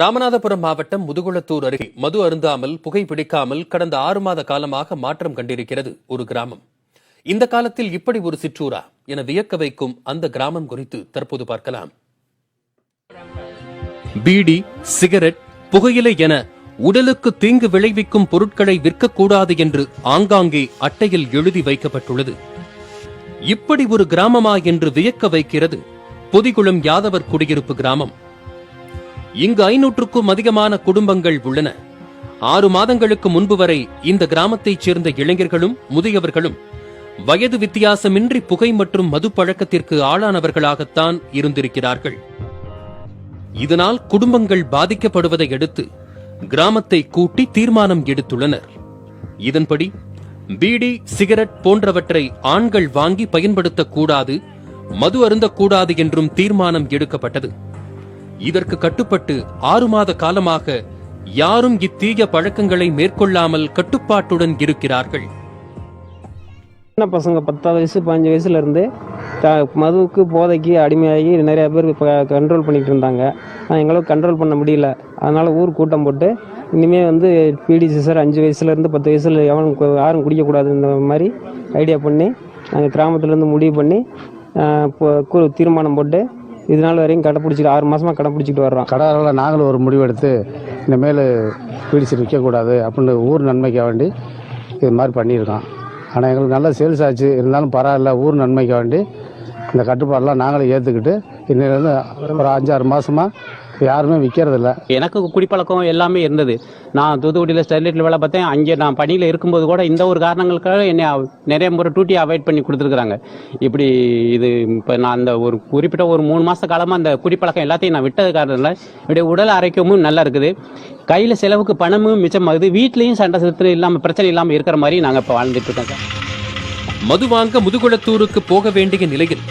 ராமநாதபுரம் மாவட்டம் முதுகுளத்தூர் அருகே மது அருந்தாமல் புகைப்பிடிக்காமல் கடந்த 6 மாத காலமாக மாற்றம் கண்டிருக்கிறது ஒரு கிராமம். இந்த காலத்தில் இப்படி ஒரு சிற்றூரா என வியக்க வைக்கும் அந்த கிராமம் குறித்து தற்போது பார்க்கலாம். பீடி, சிகரெட், புகையிலை என உடலுக்கு தீங்கு விளைவிக்கும் பொருட்களை விற்கக்கூடாது என்று ஆங்காங்கே அட்டையில் எழுதி வைக்கப்பட்டுள்ளது. இப்படி ஒரு கிராமமா என்று வியக்க வைக்கிறது பொதிகுளம் யாதவர் குடியிருப்பு கிராமம். இங்கு 500க்கும் அதிகமான குடும்பங்கள் உள்ளன. 6 மாதங்களுக்கு முன்பு வரை இந்த கிராமத்தைச் சேர்ந்த இளைஞர்களும் முதியவர்களும் வயது வித்தியாசமின்றி புகை மற்றும் மது பழக்கத்திற்கு ஆளானவர்களாகத்தான் இருந்திருக்கிறார்கள். இதனால் குடும்பங்கள் பாதிக்கப்படுவதை அடுத்து கிராமத்தை கூட்டி தீர்மானம் எடுத்துள்ளனர். இதன்படி பீடி, சிகரெட் போன்றவற்றை ஆண்கள் வாங்கி பயன்படுத்தக்கூடாது, மது அருந்தக்கூடாது என்றும் தீர்மானம் எடுக்கப்பட்டது. இதற்கு கட்டுப்பட்டு 6 மாத காலமாக யாரும் இத்தீய பழக்கங்களை மேற்கொள்ளாமல் கட்டுப்பாட்டுடன் இருக்கிறார்கள். சின்ன பசங்க 10 வயசு 15 வயசுல இருந்து மதுவுக்கு போதைக்கு அடிமையாகி நிறைய பேர் கண்ட்ரோல் பண்ணிட்டு இருந்தாங்க. எங்களுக்கு கண்ட்ரோல் பண்ண முடியல. அதனால ஊர் கூட்டம் போட்டு இனிமே பீடி சிசர் 5 வயசுல இருந்து 10 வயசுல யாரும் குடிக்கக்கூடாது இந்த மாதிரி ஐடியா பண்ணி நாங்கள் கிராமத்திலேருந்து முடிவு பண்ணி தீர்மானம் போட்டு இதனால வரையும் கடைப்பிடிச்சிட்டு 6 மாசமா கடைப்பிடிச்சிட்டு வர்றோம். கடையில் நாங்களும் ஒரு முடிவெடுத்து இனிமேல் பீடிச்சு விற்கக்கூடாது அப்படின்னு ஊர் நன்மைக்காக வேண்டி இது மாதிரி பண்ணியிருக்கோம். ஆனால் எங்களுக்கு நல்ல சேல்ஸ் ஆச்சு. இருந்தாலும் பரவாயில்ல, ஊர் நன்மைக்காக வேண்டி இந்த கட்டுப்பாடெல்லாம் நாங்களே ஏற்றுக்கிட்டு இன்னிலேருந்து ஒரு 5-6 மாதமாக யாருமே விற்கிறதில்ல. எனக்கு குடிப்பழக்கம் எல்லாமே இருந்தது. நான் தூத்துக்குடியில் ஸ்டெர்லைட்டில் வேலை பார்த்தேன். அங்கே நான் பணியில் இருக்கும்போது கூட இந்த ஒரு காரணங்களுக்காக என்னை நிறைய முறை டூட்டி அவாய்ட் பண்ணி கொடுத்துருக்குறாங்க. இப்படி இது இப்போ நான் அந்த ஒரு குறிப்பிட்ட ஒரு 3 மாத காலமாக அந்த குடிப்பழக்கம் எல்லாத்தையும் நான் விட்டது காரணத்தில் என்னுடைய உடல் ஆரோக்கியமும் நல்லா இருக்குது. கையில் செலவுக்கு பணமும் மிச்சமாகுது. வீட்லேயும் சண்டை சிறுத்து இல்லாமல் பிரச்சனை இல்லாமல் இருக்கிற மாதிரி நாங்கள் இப்போ வாழ்ந்துட்டு இருக்கோம் சார். மது வாங்க முதுகுளத்தூருக்கு போக வேண்டிய நிலையில்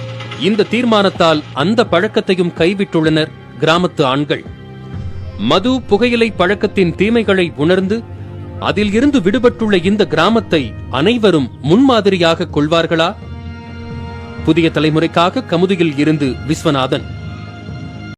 இந்த தீர்மானத்தால் அந்த பழக்கத்தையும் கைவிட்டுள்ளனர் கிராமத்து ஆண்கள். மது, புகையிலை பழக்கத்தின் தீமைகளை உணர்ந்து அதில் இருந்து விடுபட்டுள்ள இந்த கிராமத்தை அனைவரும் முன்மாதிரியாக கொள்வார்களா? புதிய தலைமுறைக்காக கமுதியில் இருந்து விஸ்வநாதன்.